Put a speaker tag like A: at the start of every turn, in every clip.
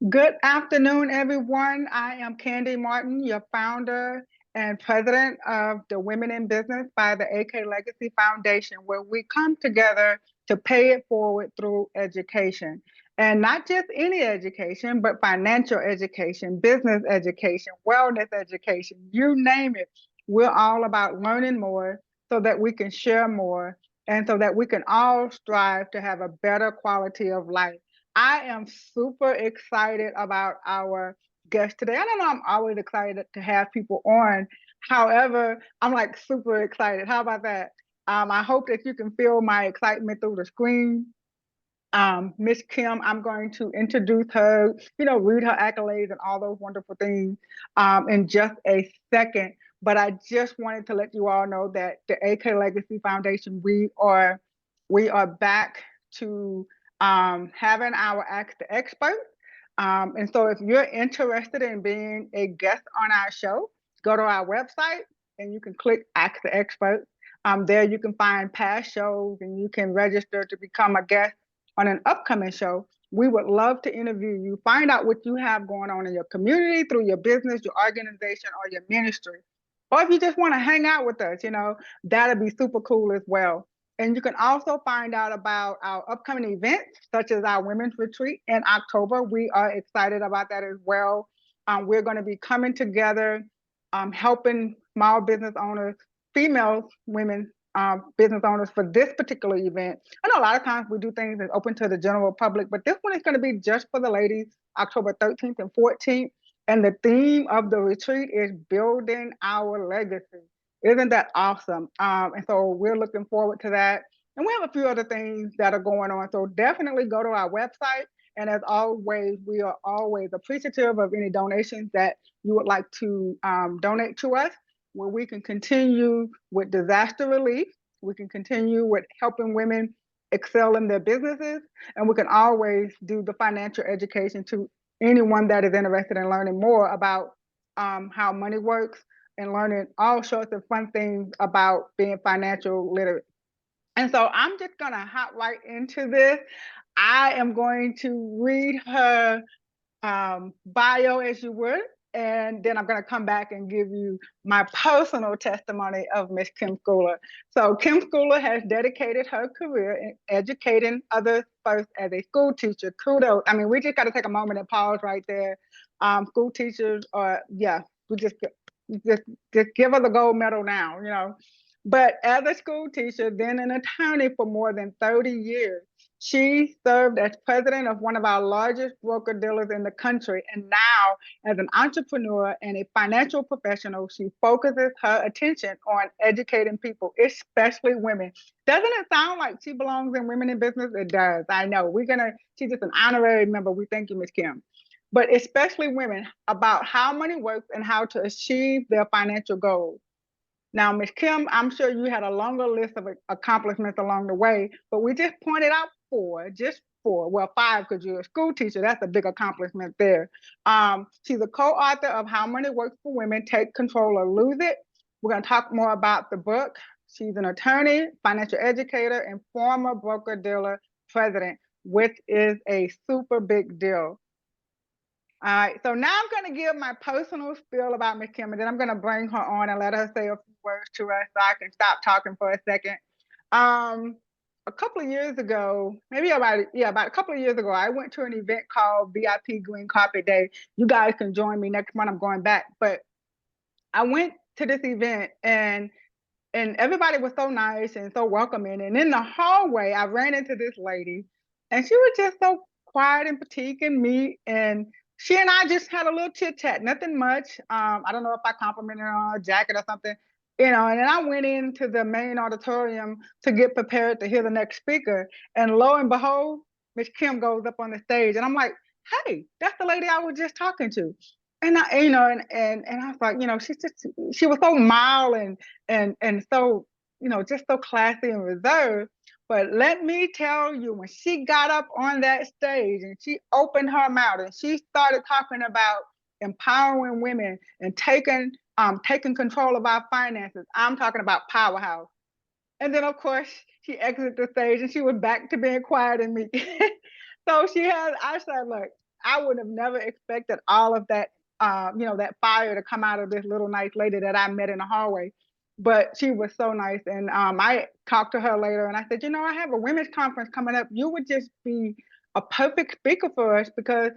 A: Good afternoon, everyone. I am Candy Martin, your founder and president of the Women in Business by the AK Legacy Foundation, where we come together to pay it forward through education. And not just any education, but financial education, business education, wellness education, you name it. We're all about learning more so that we can share more and so that we can all strive to have a better quality of life. I am super excited about our guest today. I don't know, I'm always excited to have people on. However, I'm like super excited. How about that? I hope that you can feel my excitement through the screen. Miss Kim, I'm going to introduce her, read her accolades and all those wonderful things in just a second. But I just wanted to let you all know that the AK Legacy Foundation, we are back to having our Ask the Expert. And so if you're interested in being a guest on our show, go to our website and you can click Ask the Expert. There you can find past shows and you can register to become a guest on an upcoming show. We would love to interview you, find out what you have going on in your community, through your business, your organization, or your ministry. Or if you just want to hang out with us, that'd be super cool as well. And you can also find out about our upcoming events, such as our Women's Retreat in October. We are excited about that as well. We're going to be coming together, helping small business owners, female women business owners for this particular event. I know a lot of times we do things that's open to the general public, but this one is going to be just for the ladies, October 13th and 14th. And the theme of the retreat is building our legacy. Isn't that awesome? And so we're looking forward to that. And we have a few other things that are going on. So definitely go to our website. And as always, we are always appreciative of any donations that you would like to donate to us, where we can continue with disaster relief. We can continue with helping women excel in their businesses. And we can always do the financial education to anyone that is interested in learning more about how money works and learning all sorts of fun things about being financial literate. And so I'm just going to hop right into this. I am going to read her bio as you would, and then I'm going to come back and give you my personal testimony of Miss Kim Scouller. So Kim Scouller has dedicated her career in educating others first as a school teacher. Kudos. I mean, we just got to take a moment and pause right there. School teachers are, yeah, we just give her the gold medal now. But as a school teacher, then an attorney for more than 30 years, she served as president of one of our largest broker dealers in the country. And now, as an entrepreneur and a financial professional, she focuses her attention on educating people, especially women. Doesn't it sound like she belongs in Women in Business? It does. I know. She's just an honorary member. We thank you, Ms. Kim. But especially women, about how money works and how to achieve their financial goals. Now, Ms. Kim, I'm sure you had a longer list of accomplishments along the way, but we just pointed out just four, well, five, because you're a school teacher. That's a big accomplishment there. She's a co-author of How Money Works for Women, Take Control or Lose It. We're going to talk more about the book. She's an attorney, financial educator, and former broker-dealer president, which is a super big deal. All right, so now I'm going to give my personal spiel about Miss Kim, and then I'm going to bring her on and let her say a few words to us so I can stop talking for a second. A couple of years ago, about a couple of years ago, I went to an event called VIP Green Carpet Day. You guys can join me next month. I'm going back, but I went to this event and everybody was so nice and so welcoming. And in the hallway, I ran into this lady, and she was just so quiet and petite and meek. And she and I just had a little chit chat, nothing much. I don't know if I complimented her on her jacket or something, And then I went into the main auditorium to get prepared to hear the next speaker. And lo and behold, Miss Kim goes up on the stage, and I'm like, "Hey, that's the lady I was just talking to." And I was like, she was so mild and so, just so classy and reserved. But let me tell you, when she got up on that stage and she opened her mouth and she started talking about empowering women and taking control of our finances, I'm talking about powerhouse. And then of course she exited the stage and she was back to being quiet and meek. So I said, look, I would have never expected all of that, that fire to come out of this little nice lady that I met in the hallway. But she was so nice. And I talked to her later and I said, I have a women's conference coming up. You would just be a perfect speaker for us because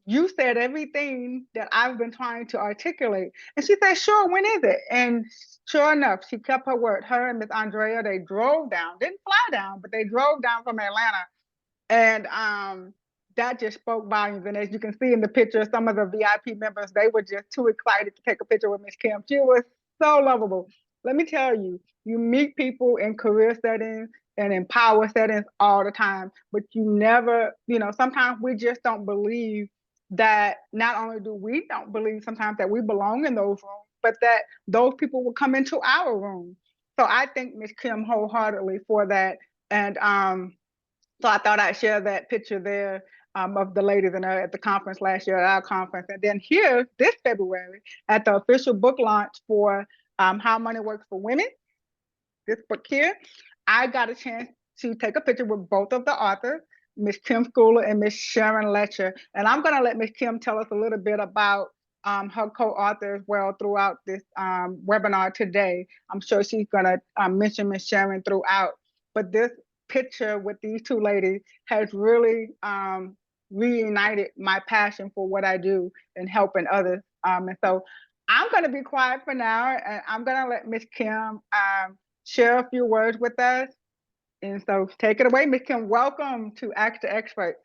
A: you said everything that I've been trying to articulate. And she said, sure, when is it? And sure enough, she kept her word. Her and Miss Andrea, they drove down, didn't fly down, but they drove down from Atlanta. And that just spoke volumes. And as you can see in the picture, some of the VIP members, they were just too excited to take a picture with Miss Kim. She was so lovable. Let me tell you, you meet people in career settings and in power settings all the time, but you never, sometimes we just don't believe that not only do we don't believe sometimes that we belong in those rooms, but that those people will come into our room. So I thank Miss Kim wholeheartedly for that. And so I thought I'd share that picture there of the ladies at the conference last year at our conference. And then here, this February, at the official book launch for How Money Works for Women, this book here, I got a chance to take a picture with both of the authors, Miss Kim Scouller and Miss Sharon Letcher. And I'm going to let Miss Kim tell us a little bit about her co-author as well throughout this webinar today. I'm sure she's going to mention Miss Sharon throughout. But this picture with these two ladies has really reunited my passion for what I do and helping others. And so I'm going to be quiet for now, and I'm going to let Miss Kim share a few words with us. And so take it away, Miss Kim. Welcome to Ask the Expert.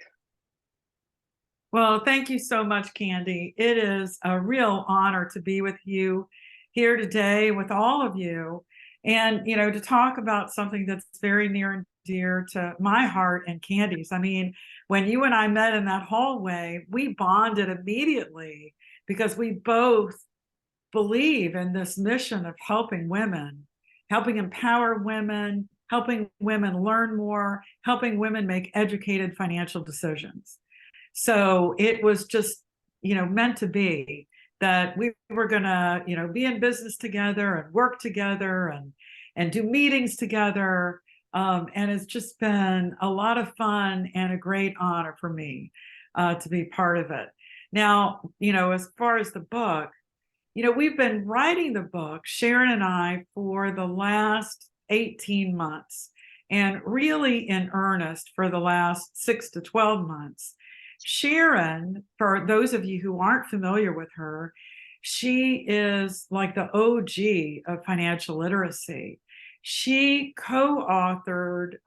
B: Well, thank you so much, Candy. It is a real honor to be with you here today with all of you. And, to talk about something that's very near and dear to my heart and Candy's. I mean, when you and I met in that hallway, we bonded immediately because we both believe in this mission of helping women, helping empower women, helping women learn more, helping women make educated financial decisions. So it was just, meant to be that we were going to, be in business together and work together and do meetings together. And it's just been a lot of fun and a great honor for me to be part of it. Now, as far as the book, we've been writing the book, Sharon and I, for the last 18 months, and really in earnest for the last 6 to 12 months. Sharon, for those of you who aren't familiar with her, she is like the OG of financial literacy. She co-authored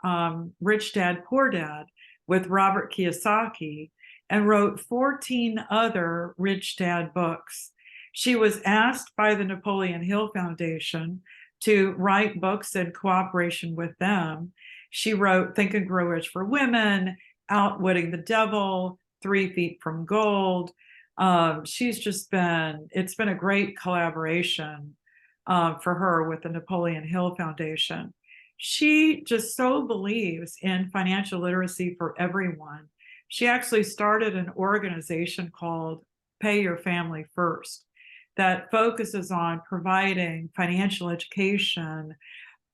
B: Rich Dad, Poor Dad with Robert Kiyosaki and wrote 14 other Rich Dad books. She was asked by the Napoleon Hill Foundation to write books in cooperation with them. She wrote Think and Grow Rich for Women, Outwitting the Devil, 3 Feet from Gold. It's been a great collaboration for her with the Napoleon Hill Foundation. She just so believes in financial literacy for everyone. She actually started an organization called Pay Your Family First that focuses on providing financial education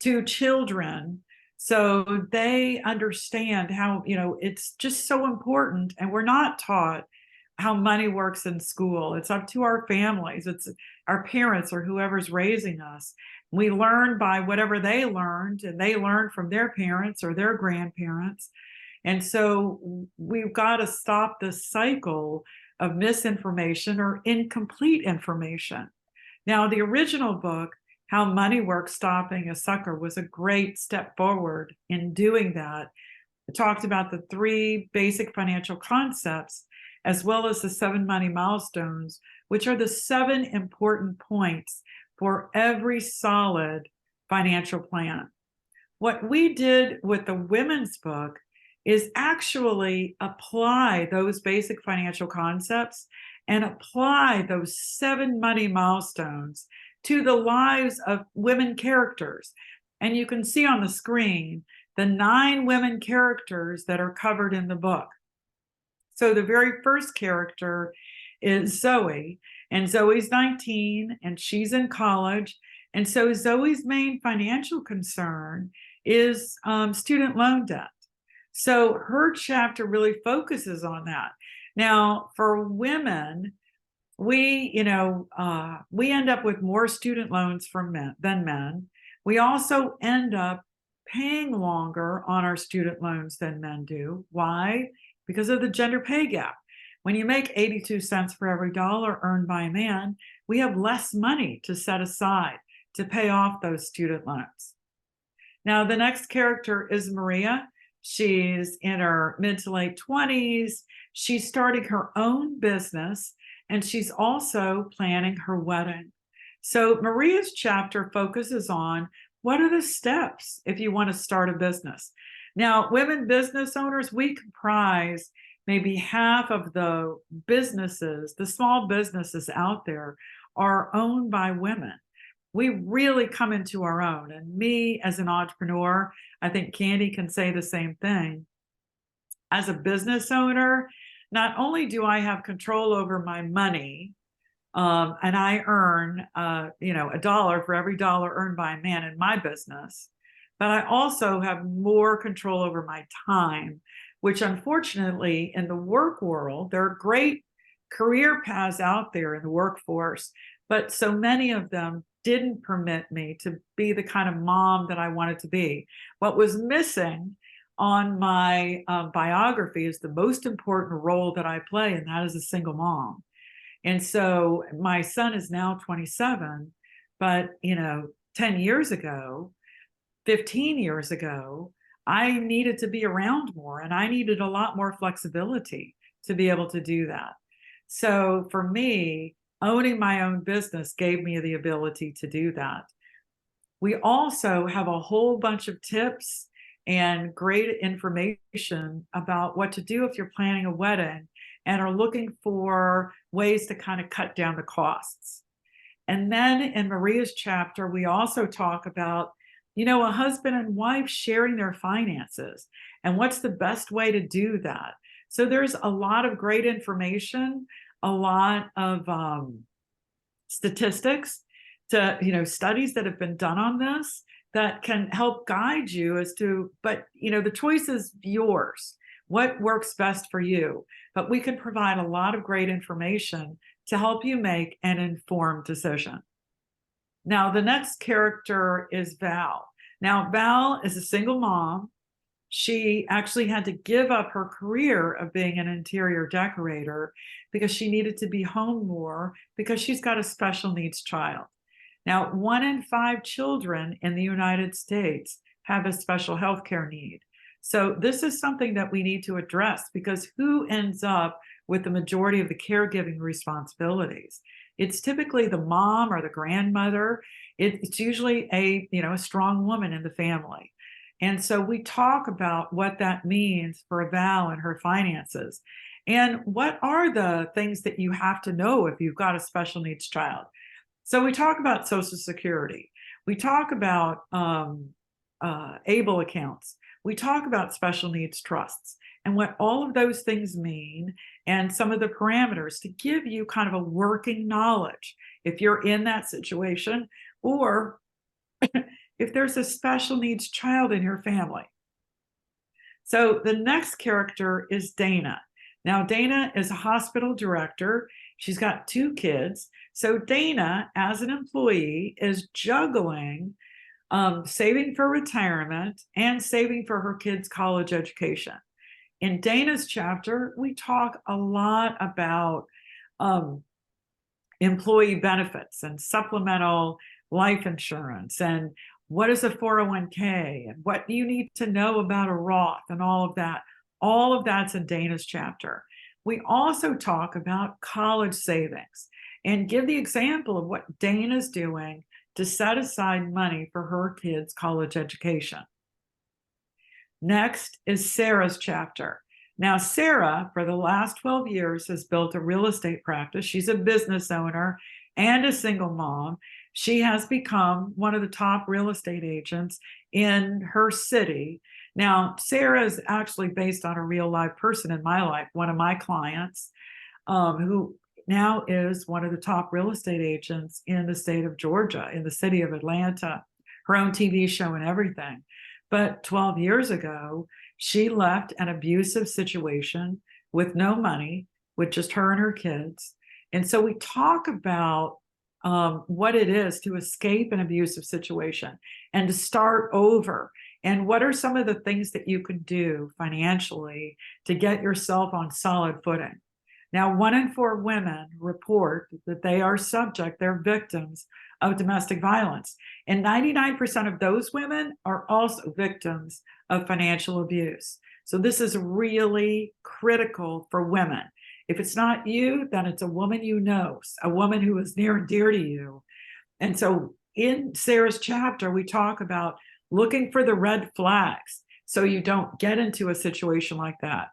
B: to children so they understand how, it's just so important. And we're not taught how money works in school. It's up to our families. It's our parents or whoever's raising us. We learn by whatever they learned, and they learned from their parents or their grandparents. And so we've got to stop this cycle of misinformation or incomplete information. Now, the original book, How Money Works Stopping a Sucker, was a great step forward in doing that. It talked about the 3 basic financial concepts, as well as the 7 money milestones, which are the 7 important points for every solid financial plan. What we did with the women's book is actually apply those basic financial concepts and apply those 7 money milestones to the lives of women characters. And you can see on the screen the 9 women characters that are covered in the book. So the very first character is Zoe, and Zoe's 19 and she's in college. And so Zoe's main financial concern is student loan debt. So her chapter really focuses on that. Now, for women, we end up with more student loans than men. We also end up paying longer on our student loans than men do. Why? Because of the gender pay gap. When you make 82 cents for every dollar earned by a man, we have less money to set aside to pay off those student loans. Now, the next character is Maria. She's in her mid to late 20s. She's starting her own business, and she's also planning her wedding. So Maria's chapter focuses on what are the steps if you want to start a business. Now, women business owners, we comprise maybe half of the businesses, the small businesses out there are owned by women. We really come into our own. And me as an entrepreneur, I think Candy can say the same thing. As a business owner, not only do I have control over my money, and I earn, a dollar for every dollar earned by a man in my business, but I also have more control over my time, which unfortunately in the work world, there are great career paths out there in the workforce, but so many of them didn't permit me to be the kind of mom that I wanted to be. What was missing on my biography is the most important role that I play, and that is a single mom. And so my son is now 27, but 10 years ago, 15 years ago, I needed to be around more, and I needed a lot more flexibility to be able to do that. So for me, owning my own business gave me the ability to do that. We also have a whole bunch of tips and great information about what to do if you're planning a wedding and are looking for ways to kind of cut down the costs. And then in Maria's chapter, we also talk about, a husband and wife sharing their finances and what's the best way to do that. So there's a lot of great information, a lot of statistics to, studies that have been done on this that can help guide you as to, but, the choice is yours. What works best for you? But we can provide a lot of great information to help you make an informed decision. Now, the next character is Val. Now, Val is a single mom. She actually had to give up her career of being an interior decorator because she needed to be home more because she's got a special needs child. Now, 1 in 5 children in the United States have a special healthcare need. So this is something that we need to address, because who ends up with the majority of the caregiving responsibilities? It's typically the mom or the grandmother. It's usually a strong woman in the family. And so we talk about what that means for Val and her finances. And what are the things that you have to know if you've got a special needs child? So we talk about Social Security. We talk about ABLE accounts. We talk about special needs trusts and what all of those things mean and some of the parameters to give you kind of a working knowledge if you're in that situation, or if there's a special needs child in your family. So the next character is Dana. Now, Dana is a hospital director. She's got 2 kids. So Dana, as an employee, is juggling saving for retirement and saving for her kids' college education. In Dana's chapter, we talk a lot about employee benefits and supplemental life insurance and what is a 401k and what you need to know about a Roth and all of that. All of that's in Dana's chapter. We also talk about college savings and give the example of what Dana's doing to set aside money for her kids' college education. Next is Sarah's chapter. Now, Sarah, for the last 12 years, has built a real estate practice. She's a business owner and a single mom. She has become one of the top real estate agents in her city. Now, Sarah is actually based on a real live person in my life, one of my clients, who now is one of the top real estate agents in the state of Georgia, in the city of Atlanta, her own TV show and everything. But 12 years ago, she left an abusive situation with no money with just her and her kids. And so we talk about what it is to escape an abusive situation and to start over. And what are some of the things that you can do financially to get yourself on solid footing? Now, 1 in 4 women report that they are subject, they're victims of domestic violence. And 99% of those women are also victims of financial abuse. So this is really critical for women. If it's not you, then it's a woman you know, a woman who is near and dear to you. And so in Sarah's chapter, we talk about looking for the red flags so you don't get into a situation like that.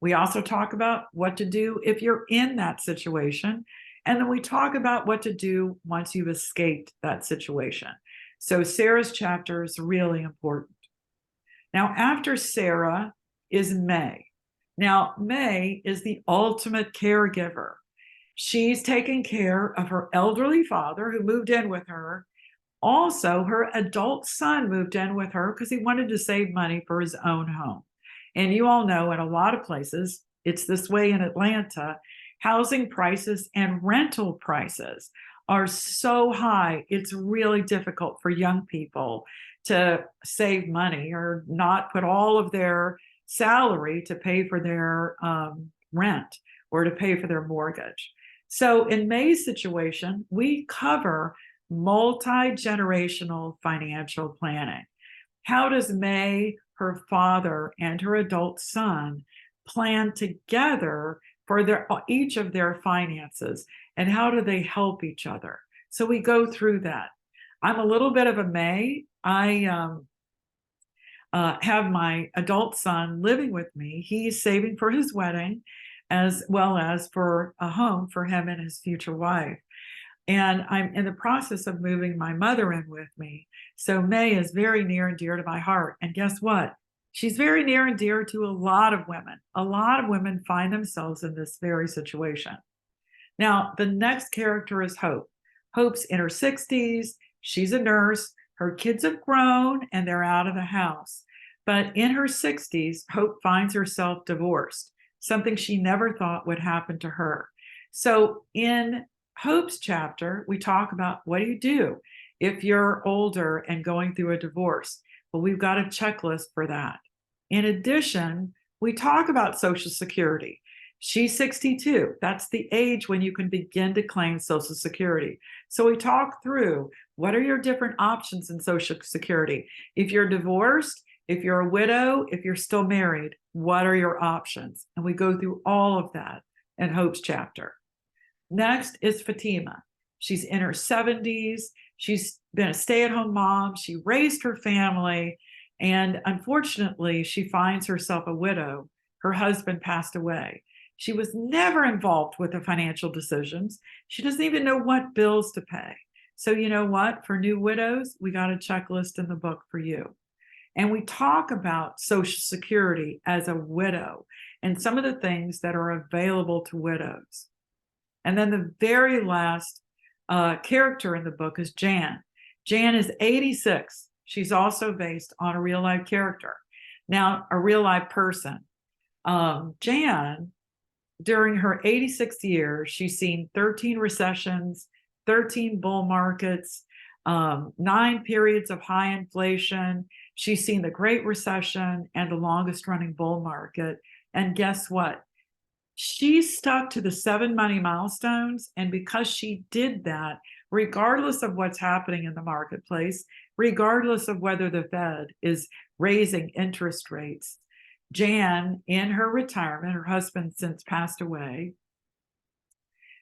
B: We also talk about what to do if you're in that situation. And then we talk about what to do once you've escaped that situation. So Sarah's chapter is really important. Now, after Sarah is May. Now, May is the ultimate caregiver. She's taking care of her elderly father who moved in with her. Also, her adult son moved in with her because he wanted to save money for his own home. And you all know in a lot of places, it's this way in Atlanta, housing prices and rental prices are so high, it's really difficult for young people to save money or not put all of their salary to pay for their rent or to pay for their mortgage. So in May's situation, we cover multi-generational financial planning. How does May, her father, and her adult son plan together for each of their finances, and how do they help each other? So we go through that. I'm a little bit of a May. I have my adult son living with me. He's saving for his wedding as well as for a home for him and his future wife. And I'm in the process of moving my mother in with me. So May is very near and dear to my heart. And guess what? She's very near and dear to a lot of women. A lot of women find themselves in this very situation. Now, the next character is Hope. Hope's in her 60s. She's a nurse. Her kids have grown and they're out of the house. But in her 60s, Hope finds herself divorced, something she never thought would happen to her. So in Hope's chapter, we talk about what do you do if you're older and going through a divorce? Well, we've got a checklist for that. In addition, we talk about Social Security. She's 62. That's the age when you can begin to claim Social Security. So we talk through what are your different options in Social Security. If you're divorced, if you're a widow, if you're still married, what are your options? And we go through all of that in Hope's chapter. Next is Fatima. She's in her 70s. She's been a stay-at-home mom. She raised her family. And unfortunately, she finds herself a widow. Her husband passed away. She was never involved with the financial decisions. She doesn't even know what bills to pay. So you know what? For new widows, we got a checklist in the book for you. And we talk about Social Security as a widow and some of the things that are available to widows. And then the very last character in the book is Jan. Jan is 86. She's also based on a real life character. Now, a real life person. Jan, during her 86th year, she's seen 13 recessions, 13 bull markets, 9 periods of high inflation. She's seen the Great Recession and the longest running bull market. And guess what? She stuck to the 7 money milestones. And because she did that, regardless of what's happening in the marketplace, regardless of whether the Fed is raising interest rates, Jan, in her retirement, her husband since passed away,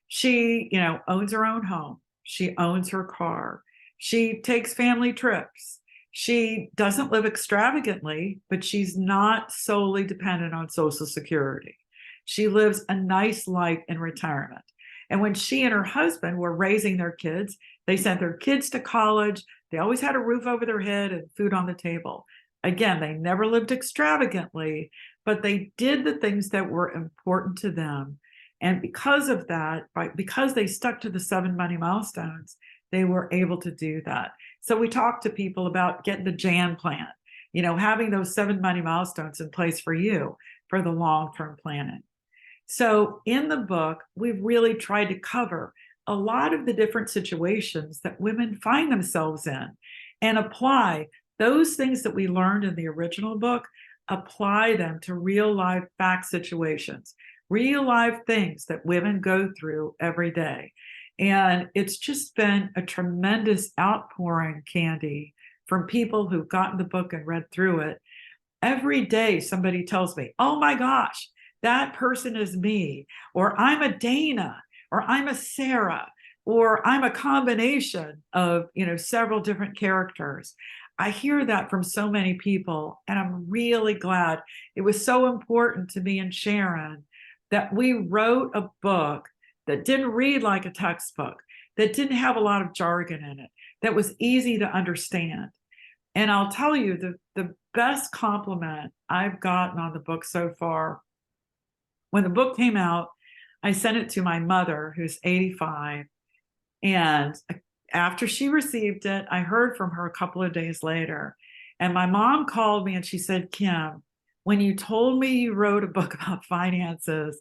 B: she, owns her own home. She owns her car. She takes family trips. She doesn't live extravagantly, but she's not solely dependent on Social Security. She lives a nice life in retirement. And when she and her husband were raising their kids, they sent their kids to college. They always had a roof over their head and food on the table. Again, they never lived extravagantly, but they did the things that were important to them. And because of that, because they stuck to the 7 money milestones, they were able to do that. So we talk to people about getting the Jan plan, having those 7 money milestones in place for you for the long-term planning. So in the book, we've really tried to cover a lot of the different situations that women find themselves in and apply those things that we learned in the original book, apply them to real life fact situations, real life things that women go through every day. And it's just been a tremendous outpouring, Candy, from people who've gotten the book and read through it. Every day somebody tells me, oh my gosh, that person is me, or I'm a Dana, or I'm a Sarah, or I'm a combination of, several different characters. I hear that from so many people, and I'm really glad. It was so important to me and Sharon that we wrote a book that didn't read like a textbook, that didn't have a lot of jargon in it, that was easy to understand. And I'll tell you, the best compliment I've gotten on the book so far, when the book came out, I sent it to my mother, who's 85. And after she received it, I heard from her a couple of days later. And my mom called me and she said, Kim, when you told me you wrote a book about finances,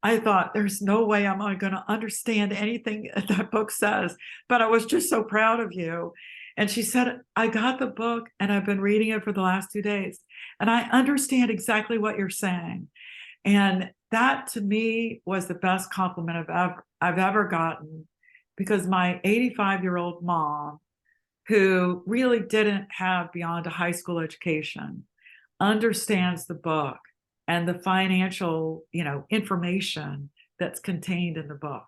B: I thought there's no way I'm going to understand anything that book says, but I was just so proud of you. And she said, I got the book and I've been reading it for the last 2 days, and I understand exactly what you're saying. And that to me was the best compliment I've ever gotten, because my 85-year-old mom, who really didn't have beyond a high school education, understands the book and the financial, information that's contained in the book.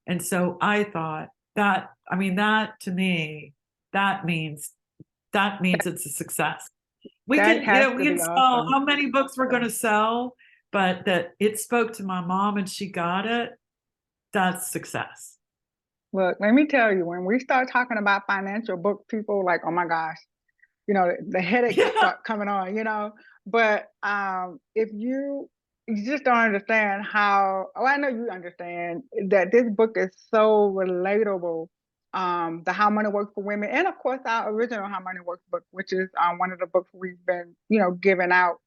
B: And so I thought that, that to me, that means it's a success. We
A: That
B: can,
A: has
B: we
A: to
B: can
A: be
B: sell
A: awesome.
B: how many books we're going to sell, but that it spoke to my mom and she got it. That's success.
A: Look, let me tell you, when we start talking about financial book, people like, oh my gosh, the headaches
B: Yeah.
A: start coming on. But if you just don't understand how, oh, I know you understand that this book is so relatable. The How Money Works for Women, and of course our original How Money Works book, which is one of the books we've been, giving out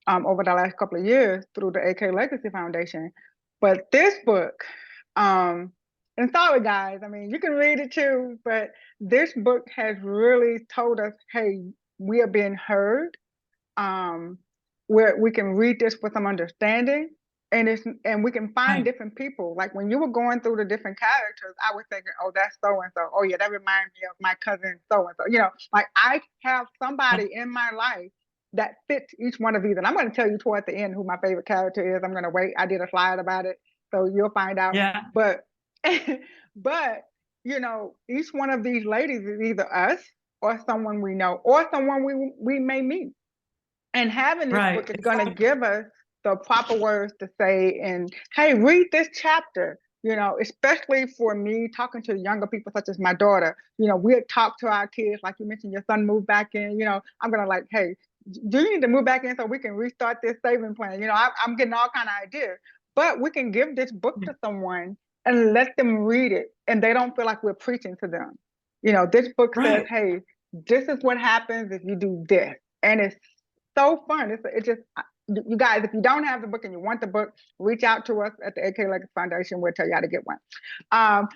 A: over the last couple of years through the AK Legacy Foundation. But this book, and sorry guys, I mean, you can read it too, but this book has really told us, hey, we are being heard. Where we can read this with some understanding, and we can find
B: Right.
A: different people. Like when you were going through the different characters, I was thinking, oh, that's so and so. Oh yeah, that reminds me of my cousin so and so. Like I have somebody in my life that fits each one of these. And I'm going to tell you toward the end who my favorite character is. I'm going to wait. I did a slide about it, so you'll find out.
B: Yeah.
A: But but each one of these ladies is either us or someone we know or someone we may meet. And having this
B: Right.
A: book is going to give us the proper words to say. And hey, read this chapter. Especially for me, talking to younger people such as my daughter. We'll talk to our kids, like you mentioned, your son moved back in. I'm gonna like, hey, do you need to move back in so we can restart this saving plan? I'm getting all kind of ideas. But we can give this book to someone and let them read it, and they don't feel like we're preaching to them. This book says,
B: Right.
A: hey, this is what happens if you do this, and it's so fun. It's just, you guys, if you don't have the book and you want the book, reach out to us at the AK Legacy Foundation. We'll tell you how to get one.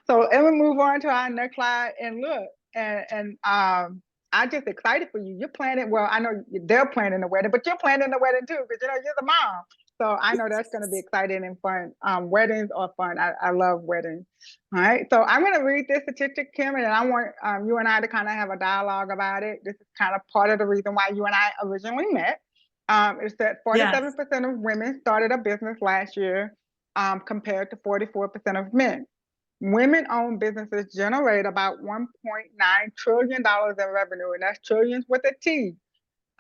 A: So and we move on to our next slide. And look, and I'm just excited for you. You're planning. Well, I know they're planning the wedding, but you're planning the wedding too, because you're the mom. So I know that's going to be exciting and fun. Weddings are fun. I love weddings. All right. So I'm going to read this statistic, Kim, and I want you and I to kind of have a dialogue about it. This is kind of part of the reason why you and I originally met. Is that
B: Yes.
A: 47% of women started a business last year, compared to 44% of men. Women-owned businesses generate about $1.9 trillion in revenue, and that's trillions with a T.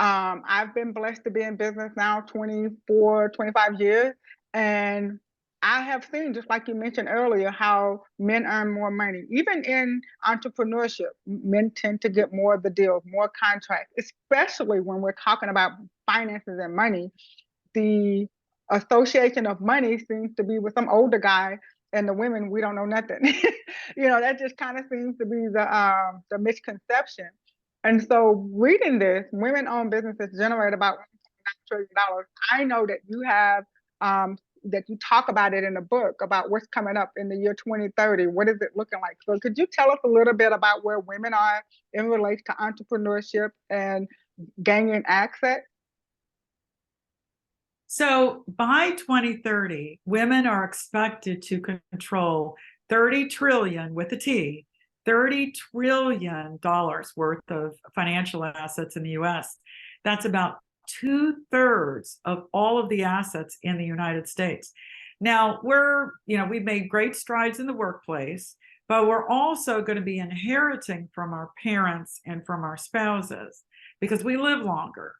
A: I've been blessed to be in business now 24, 25 years. And I have seen, just like you mentioned earlier, how men earn more money. Even in entrepreneurship, men tend to get more of the deals, more contracts, especially when we're talking about finances and money. The association of money seems to be with some older guy, and the women, we don't know nothing. That just kind of seems to be the misconception. And so reading this, women-owned businesses generate about $1.9 trillion. I know that you have that you talk about it in the book about what's coming up in the year 2030. What is it looking like? So could you tell us a little bit about where women are in relation to entrepreneurship and gaining access?
B: So by 2030, women are expected to control 30 trillion with a T, $30 trillion worth of financial assets in the US. That's about 2/3 of all of the assets in the United States. Now we've made great strides in the workplace, but we're also going to be inheriting from our parents and from our spouses because we live longer.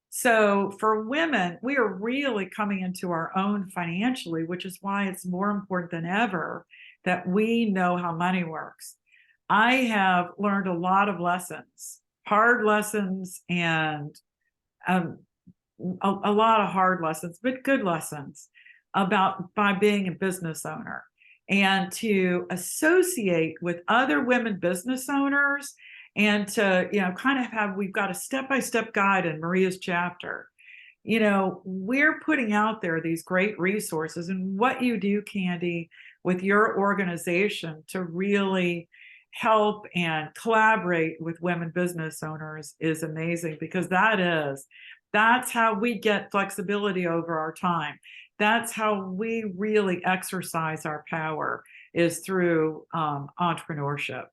B: So for women, we are really coming into our own financially, which is why it's more important than ever that we know how money works. I have learned a lot of lessons, hard lessons, and a lot of hard lessons, but good lessons by being a business owner, and to associate with other women business owners, and to we've got a step-by-step guide in Maria's chapter. We're putting out there these great resources, and what you do, Candy, with your organization to really help and collaborate with women business owners is amazing, because that's how we get flexibility over our time. That's how we really exercise our power, is through entrepreneurship.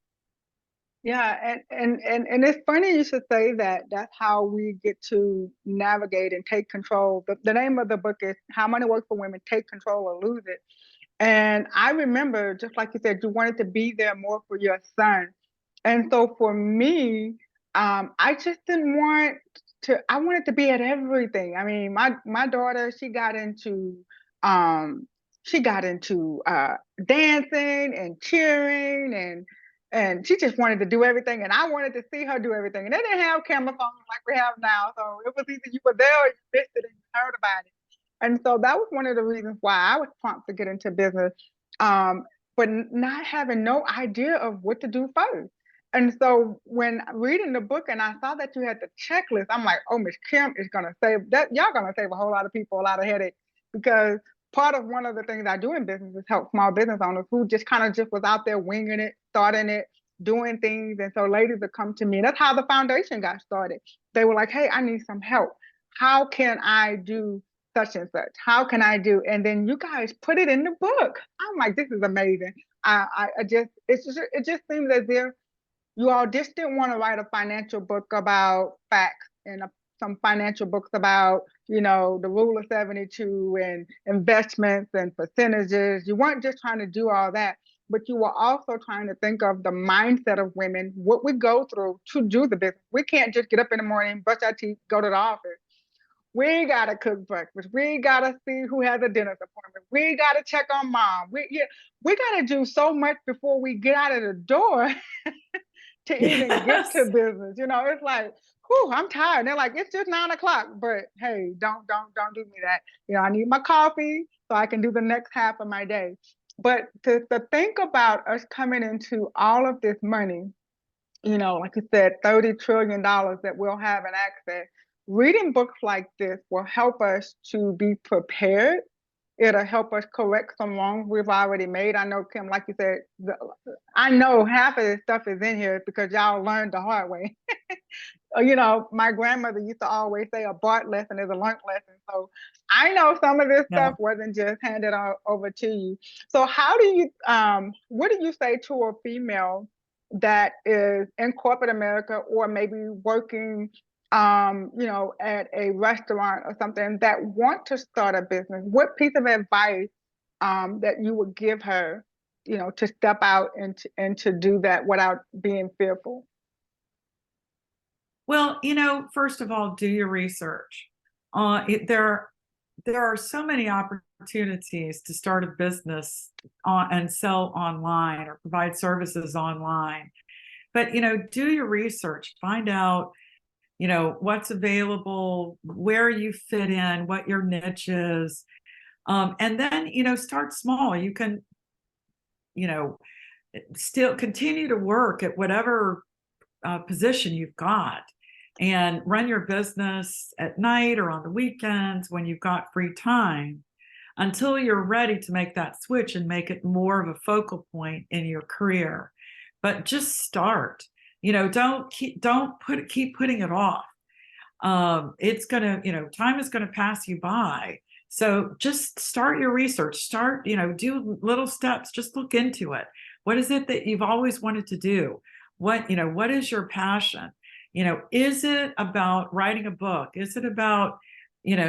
A: Yeah, and it's funny you should say that. That's how we get to navigate and take control. The name of the book is How Money Works for Women, Take Control or Lose It. And I remember, just like you said, you wanted to be there more for your son. And so for me, I just didn't want to, I wanted to be at everything. I mean, my daughter, she got into dancing and cheering, and she just wanted to do everything, and I wanted to see her do everything. And they didn't have camera phones like we have now, so it was either you were there or you missed it and you heard about it. And so that was one of the reasons why I was prompted to get into business, but not having no idea of what to do first. And so when reading the book and I saw that you had the checklist, I'm like, oh, Miss Kim is gonna save that. Y'all gonna save a whole lot of people a lot of headache, because part of one of the things I do in business is help small business owners who just kind of just was out there winging it, starting it, doing things. And so ladies would come to me. That's how the foundation got started. They were like, hey, I need some help. How can I do such and such? How can I do? And then you guys put it in the book. I'm like, this is amazing. It just seems as if you all just didn't want to write a financial book about facts and some financial books about, the rule of 72 and investments and percentages. You weren't just trying to do all that, but you were also trying to think of the mindset of women, what we go through to do the business. We can't just get up in the morning, brush our teeth, go to the office. We gotta cook breakfast. We gotta see who has a dentist appointment. We gotta check on mom. We gotta do so much before we get out of the door to even get to business. It's like, whew, I'm tired. And they're like, it's just 9 o'clock. But hey, don't do me that. I need my coffee so I can do the next half of my day. But to think about us coming into all of this money, like you said, $30 trillion that we'll have in access. Reading books like this will help us to be prepared. It'll help us correct some wrongs we've already made. I know, Kim, like you said, I know half of this stuff is in here because y'all learned the hard way. My grandmother used to always say a bought lesson is a learned lesson. So I know some of this stuff wasn't just handed over to you. So what do you say to a female that is in corporate America, or maybe working at a restaurant or something, that want to start a business? What piece of advice that you would give her, to step out and to do that without being fearful?
B: Well, first of all, do your research. There are so many opportunities to start a business and sell online or provide services online. But, do your research, find out, what's available, where you fit in, what your niche is. And then, start small. You can, still continue to work at whatever position you've got, and run your business at night or on the weekends when you've got free time. until you're ready to make that switch and make it more of a focal point in your career. But just start. Don't keep putting it off. It's gonna, time is gonna pass you by. So just start your research. Start, do little steps. Just look into it. What is it that you've always wanted to do? What is your passion? Is it about writing a book? Is it about,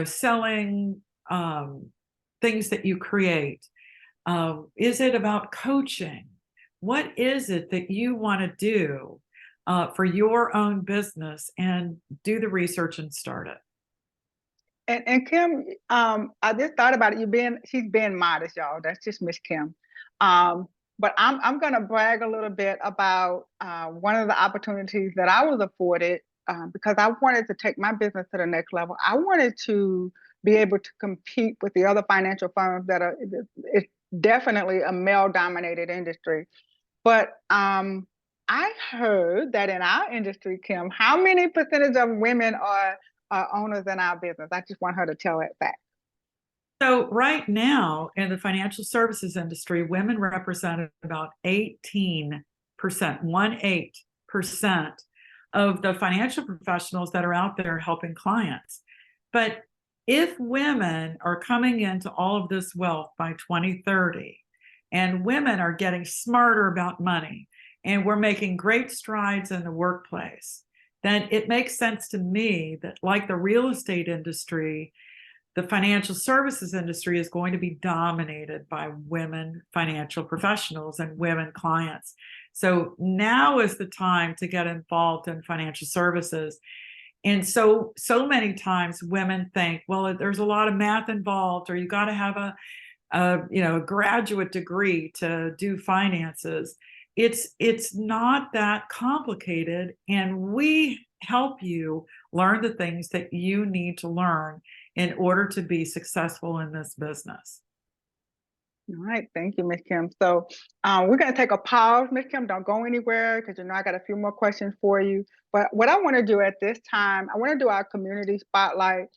B: selling things that you create? Is it about coaching? What is it that you want to do for your own business? And do the research and start it.
A: And Kim, I just thought about it. She's being modest, y'all. That's just Miss Kim. But I'm gonna brag a little bit about one of the opportunities that I was afforded because I wanted to take my business to the next level. I wanted to be able to compete with the other financial firms that are. It's definitely a male-dominated industry, but I heard that in our industry, Kim, how many percentage of women are owners in our business? I just want her to tell that fact.
B: So right now in the financial services industry, women represent about 18%, 18% of the financial professionals that are out there helping clients. But if women are coming into all of this wealth by 2030, and women are getting smarter about money, and we're making great strides in the workplace, then it makes sense to me that, like the real estate industry, the financial services industry is going to be dominated by women financial professionals and women clients. So now is the time to get involved in financial services. And so many times women think, well, there's a lot of math involved, or you got to have a graduate degree to do finances. It's not that complicated, and we help you learn the things that you need to learn in order to be successful in this business.
A: All right, thank you, Ms. Kim. So we're going to take a pause, Ms. Kim. Don't go anywhere because I got a few more questions for you. But what I want to do at this time, I want to do our community spotlight.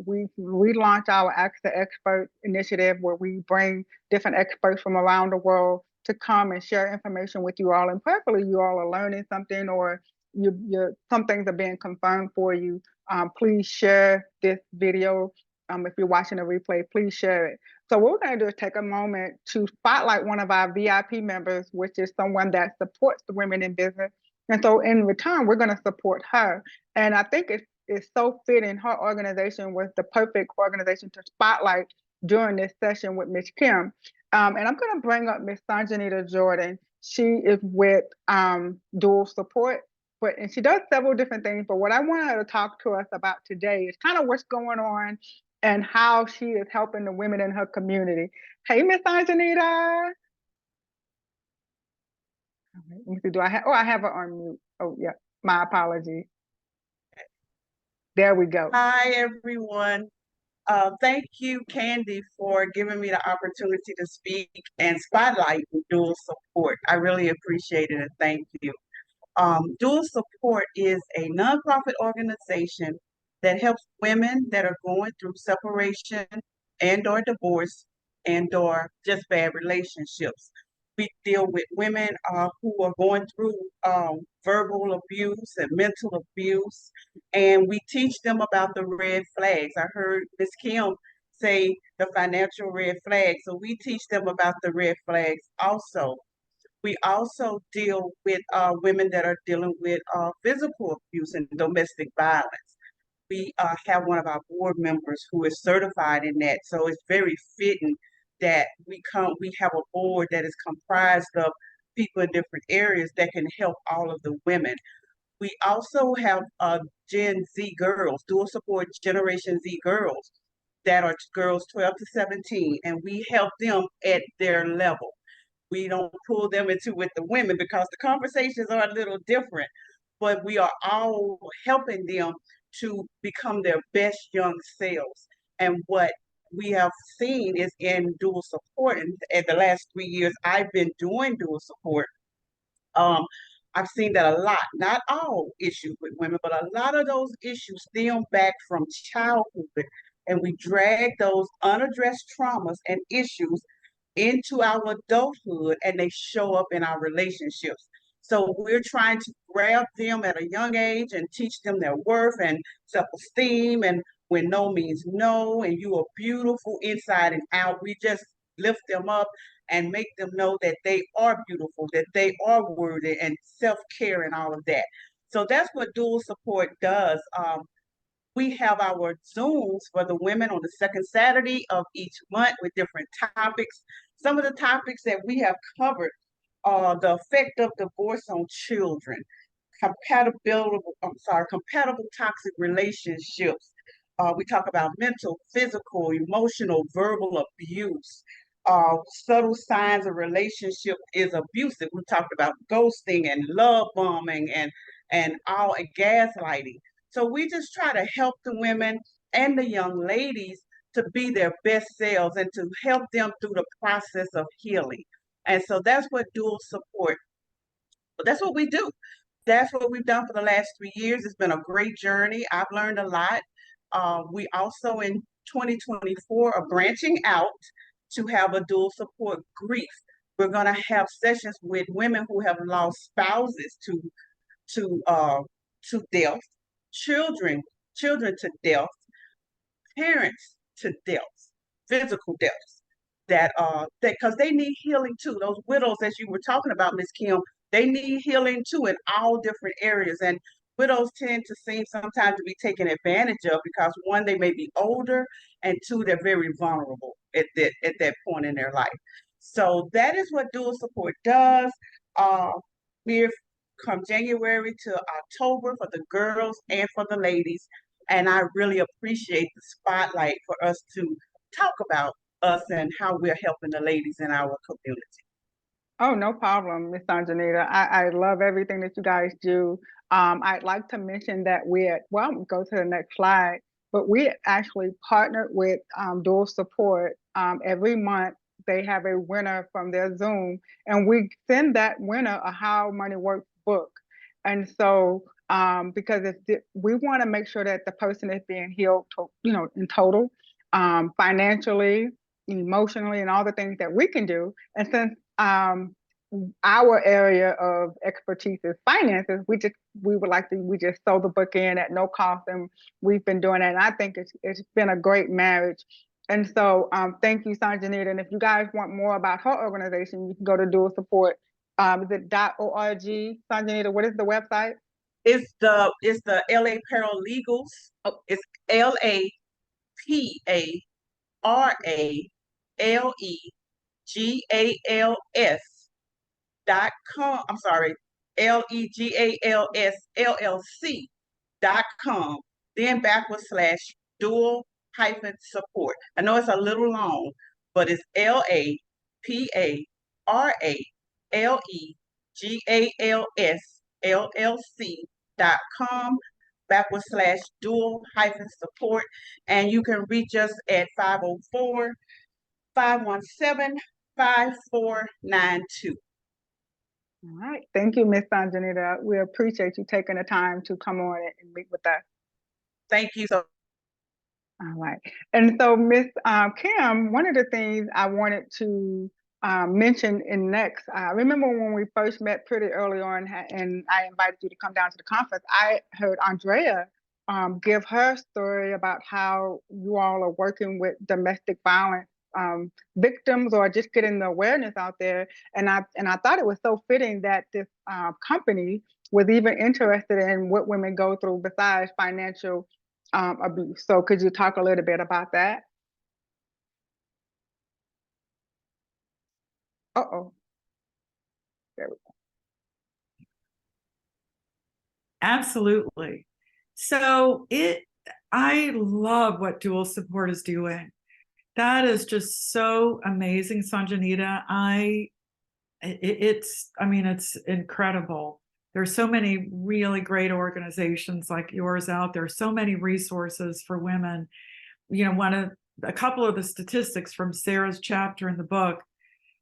A: We relaunched our Ask the Expert initiative, where we bring different experts from around the world to come and share information with you all. And prayerfully, you all are learning something, or some things are being confirmed for you. Please share this video. If you're watching a replay, please share it. So what we're going to do is take a moment to spotlight one of our VIP members, which is someone that supports the women in business. And so in return, we're going to support her. And I think it's so fitting. Her organization was the perfect organization to spotlight during this session with Ms. Kim. And I'm going to bring up Ms. Sanjanita Jordan. She is with Dual Support. And she does several different things. But what I want her to talk to us about today is kind of what's going on and how she is helping the women in her community. Hey, Miss Anjanita. Let me see, I have her on mute. Oh, yeah, my apologies. There we go.
C: Hi, everyone. Thank you, Candy, for giving me the opportunity to speak and spotlight Dual Support. I really appreciate it, and thank you. Dual Support is a nonprofit organization that helps women that are going through separation and/or divorce and/or just bad relationships. We deal with women who are going through verbal abuse and mental abuse, and we teach them about the red flags. I heard Ms. Kim say the financial red flags, so we teach them about the red flags also. We also deal with women that are dealing with physical abuse and domestic violence. We have one of our board members who is certified in that, so it's very fitting that we have a board that is comprised of people in different areas that can help all of the women. We also have Gen Z girls, Dual Support Generation Z girls, that are girls 12 to 17, and we help them at their level. We don't pull them into with the women because the conversations are a little different, but we are all helping them to become their best young selves. And what we have seen is in Dual Support, and in the last 3 years I've been doing Dual Support, I've seen that a lot, not all issues with women, but a lot of those issues stem back from childhood and we drag those unaddressed traumas and issues into our adulthood, and they show up in our relationships. So we're trying to grab them at a young age and teach them their worth and self-esteem, and when no means no, and you are beautiful inside and out. We just lift them up and make them know that they are beautiful, that they are worthy, and self-care and all of that. So that's what dual support does. We have our Zooms for the women on the second Saturday of each month with different topics. Some of the topics that we have covered are the effect of divorce on children, compatible toxic relationships. We talk about mental, physical, emotional, verbal abuse. Subtle signs a relationship is abusive. We talked about ghosting and love bombing and all and gaslighting. So we just try to help the women and the young ladies to be their best selves and to help them through the process of healing. And so that's what dual support, but that's what we do. That's what we've done for the last 3 years. It's been a great journey. I've learned a lot. We also in 2024 are branching out to have a dual support grief. We're going to have sessions with women who have lost spouses to uh, to death, children to death, parents to deaths, physical deaths, that because they need healing too. Those widows, as you were talking about, Miss Kim, they need healing too in all different areas. And widows tend to seem sometimes to be taken advantage of because one, they may be older, and two, they're very vulnerable at that point in their life. So that is what dual support does. Uh, we're from January to October for the girls and for the ladies. And I really appreciate the spotlight for us to talk about us and how we're helping the ladies in our community.
A: Oh, no problem, Miss Sanjanita. I love everything that you guys do. I'd like to mention that go to the next slide, but we actually partnered with Dual Support. Every month they have a winner from their Zoom, and we send that winner a How Money Works book. And so, because we want to make sure that the person is being healed, in total, financially, emotionally, and all the things that we can do. And since our area of expertise is finances, we just throw the book in at no cost, and we've been doing that. And I think it's been a great marriage. And so thank you, Sanjanita. And if you guys want more about her organization, you can go to Dual Support. Is it .org? Sanjanita, what is the website?
C: It's the LA Paralegals. Oh, it's LAPARALEGALS.com. I'm sorry, LEGALS LLC.com. Then /dual hyphen support. I know it's a little long, but it's LAPARALEGALS /dual hyphen support. And you can reach us at 504-517-5492.
A: All right. Thank you, Miss Sanjanita. We appreciate you taking the time to come on and meet with us.
C: Thank you so.
A: All right. And so, Miss Kim, one of the things I wanted to mention in next, I remember when we first met pretty early on, and I invited you to come down to the conference, I heard Andrea give her story about how you all are working with domestic violence victims, or just getting the awareness out there. And I thought it was so fitting that this company was even interested in what women go through besides financial abuse. So could you talk a little bit about that? Uh-oh. There we go.
B: Absolutely. So I love what Dual Support is doing. That is just so amazing, Sanjanita. It's incredible. There's so many really great organizations like yours out there, so many resources for women. A couple of the statistics from Sarah's chapter in the book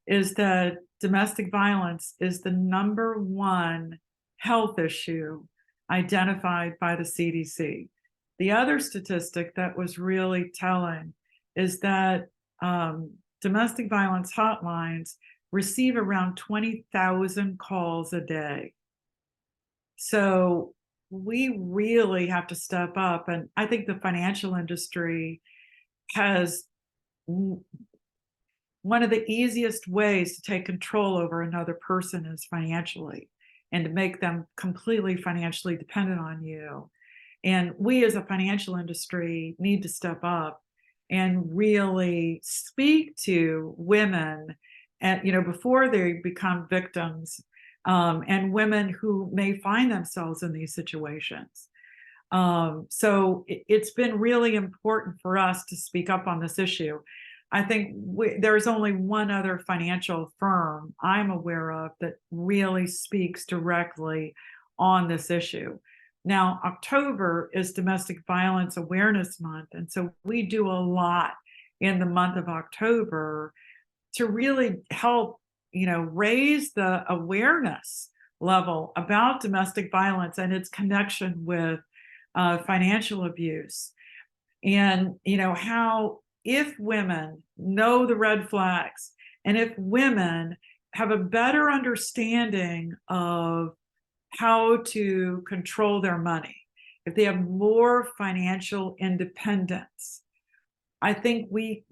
B: is that domestic violence is the #1 health issue identified by the CDC. The other statistic that was really telling is that domestic violence hotlines receive around 20,000 calls a day. So we really have to step up. And I think the financial industry has one of the easiest ways to take control over another person is financially, and to make them completely financially dependent on you. And we as a financial industry need to step up and really speak to women, and before they become victims, and women who may find themselves in these situations. So it's been really important for us to speak up on this issue. I think there's only one other financial firm I'm aware of that really speaks directly on this issue. Now, October is Domestic Violence Awareness Month, and so we do a lot in the month of October to really help, raise the awareness level about domestic violence and its connection with financial abuse. And, how if women know the red flags, and if women have a better understanding of how to control their money, if they have more financial independence, I think we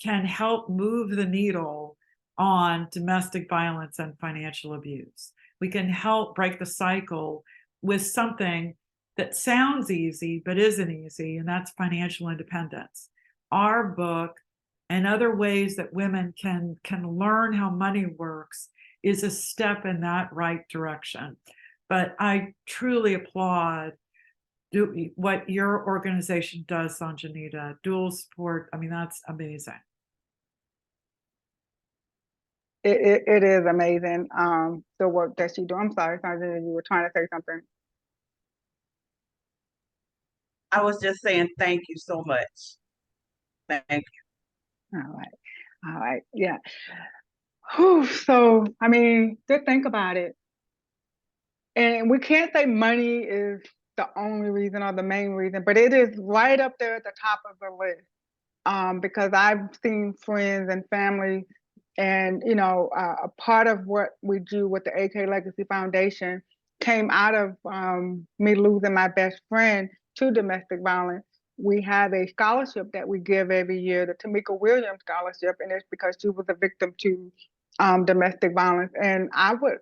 B: can help move the needle on domestic violence and financial abuse. We can help break the cycle with something that sounds easy but isn't easy, and that's financial independence. Our book and other ways that women can learn how money works is a step in that right direction. But I truly applaud what your organization does, Sanjanita. Dual support, I mean, that's amazing.
A: It is amazing, the work that you do. I'm sorry, Sanjanita, you were trying to say something.
C: I was just saying thank you so much. Thank you.
A: All right, yeah. Whew, so, I mean, just think about it. And we can't say money is the only reason or the main reason, but it is right up there at the top of the list. Because I've seen friends and family, and a part of what we do with the AK Legacy Foundation came out of me losing my best friend to domestic violence. We have a scholarship that we give every year, the Tamika Williams Scholarship, and it's because she was a victim to domestic violence. And I would,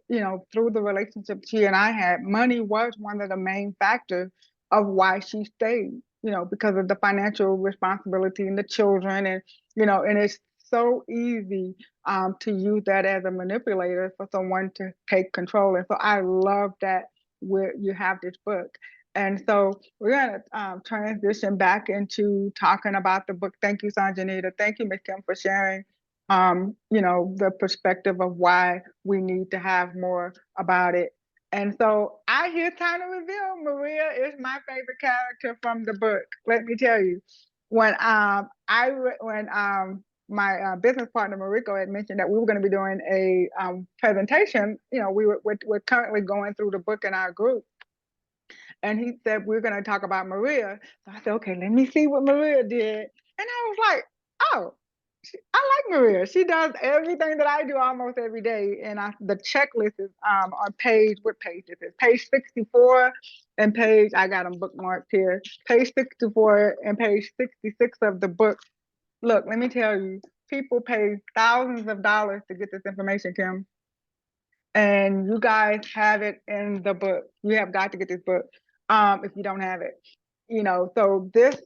A: through the relationship she and I had, money was one of the main factors of why she stayed, because of the financial responsibility and the children, and and it's so easy to use that as a manipulator for someone to take control. And so I love that you have this book. And so we're going to transition back into talking about the book. Thank you, Sanjanita. Thank you, Ms. Kim, for sharing the perspective of why we need to have more about it. And so I hear time to reveal Maria is my favorite character from the book. Let me tell you, when my business partner Mariko had mentioned that we were going to be doing a presentation, we're currently going through the book in our group, and he said we're going to talk about Maria. So I said, okay, let me see what Maria did, and I was like, oh. I like Maria. She does everything that I do almost every day. And the checklist is on what page is it? Page 64 and I got them bookmarked here. Page 64 and page 66 of the book. Look, let me tell you, people pay thousands of dollars to get this information, Kim. And you guys have it in the book. You have got to get this book if you don't have it. So this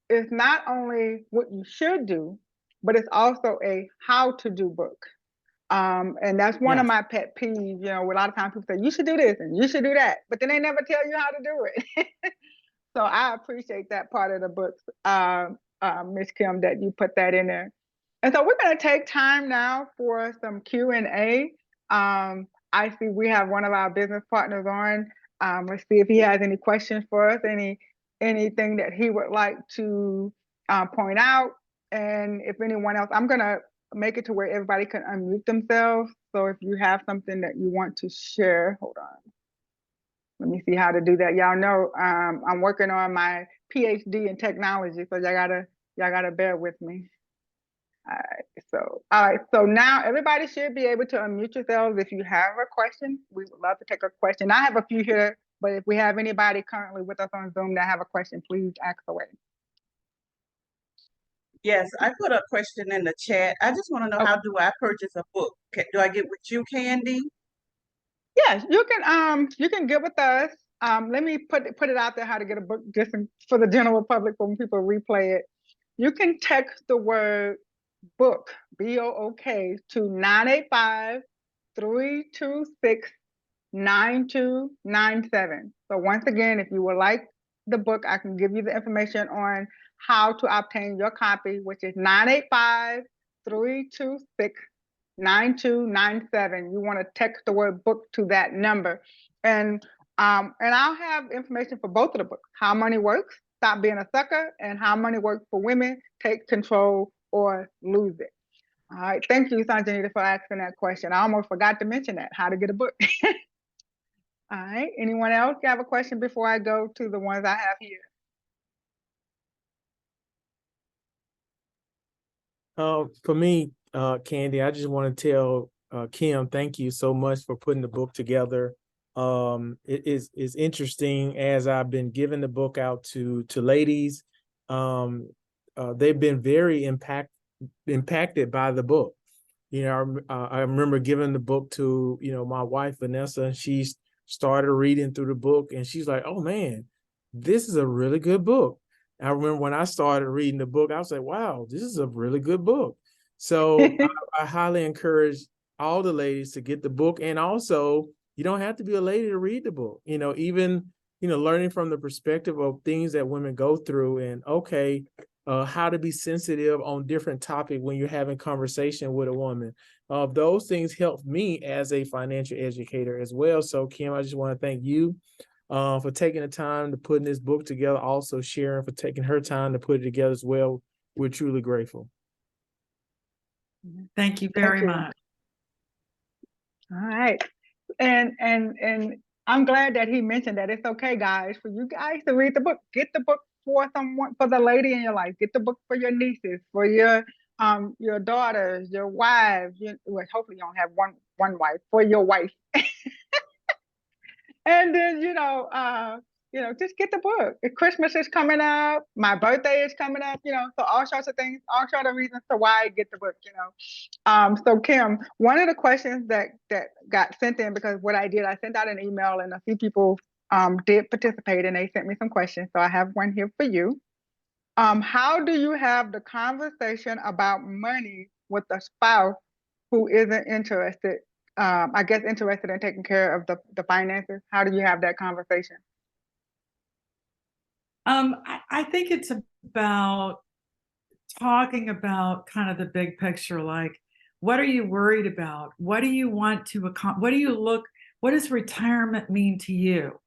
A: is not only what you should do, but it's also a how to do book. And that's one of my pet peeves. A lot of times people say, you should do this and you should do that, but then they never tell you how to do it. So I appreciate that part of the book, Ms. Kim, that you put that in there. And so we're going to take time now for some Q&A. I see we have one of our business partners on. Let's see if he has any questions for us, anything that he would like to point out. And if anyone else, I'm going to make it to where everybody can unmute themselves. So if you have something that you want to share, hold on. Let me see how to do that. Y'all know I'm working on my PhD in technology, so y'all gotta bear with me. All right. So now everybody should be able to unmute yourselves if you have a question. We would love to take a question. I have a few here, but if we have anybody currently with us on Zoom that have a question, please ask away.
C: Yes, I put a question in the chat. I just want to know, how do I purchase a book? Do I get with you, Candy?
A: Yes, you can get with us. Let me put it out there how to get a book just for the general public, for when people replay it. You can text the word book, BOOK, to 985-326-9297. So once again, if you would like the book, I can give you the information on how to obtain your copy, which is 985-326-9297. You want to text the word book to that number. And I'll have information for both of the books: How Money Works, Stop Being a Sucker, and How Money Works for Women, Take Control or Lose It. All right, thank you, Sanjanita, for asking that question. I almost forgot to mention that, how to get a book. All right, anyone else have a question before I go to the ones I have here?
D: For me, Candy, I just want to tell Kim, thank you so much for putting the book together. It is interesting as I've been giving the book out to ladies. They've been very impacted by the book. You know, I remember giving the book to, my wife, Vanessa, and she started reading through the book and she's like, oh man, this is a really good book. I remember when I started reading the book, I was like, wow, this is a really good book. So I highly encourage all the ladies to get the book. And also, you don't have to be a lady to read the book, even, learning from the perspective of things that women go through, and how to be sensitive on different topics when you're having conversation with a woman. Those things help me as a financial educator as well. So Kim, I just want to thank you for taking the time to putting this book together. Also Sharon for taking her time to put it together as well. We're truly grateful.
B: Thank you very much.
A: All right. And I'm glad that he mentioned that it's okay, guys, for you guys to read the book. Get the book for someone, for the lady in your life. Get the book for your nieces, for your daughters, your wives. Well, hopefully you don't have one wife, for your wife. And then just get the book. Christmas is coming up. My birthday is coming up. So all sorts of things, all sorts of reasons to why I get the book. So Kim, one of the questions that got sent in, because what I did, I sent out an email and a few people did participate and they sent me some questions. So I have one here for you. How do you have the conversation about money with a spouse who isn't interested? I guess interested in taking care of the finances. How do you have that conversation?
B: I think it's about talking about kind of the big picture, like, what are you worried about? What do you want to accomplish? What does retirement mean to you?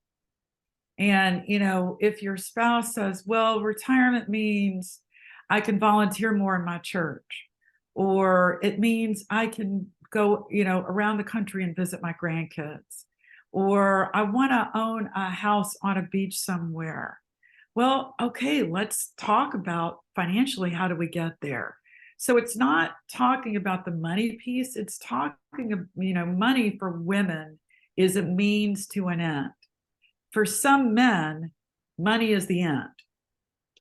B: And, if your spouse says, well, retirement means I can volunteer more in my church, or it means I can go, around the country and visit my grandkids, or I want to own a house on a beach somewhere. Well, okay, let's talk about financially, how do we get there? So it's not talking about the money piece, it's talking, money for women is a means to an end. For some men, money is the end.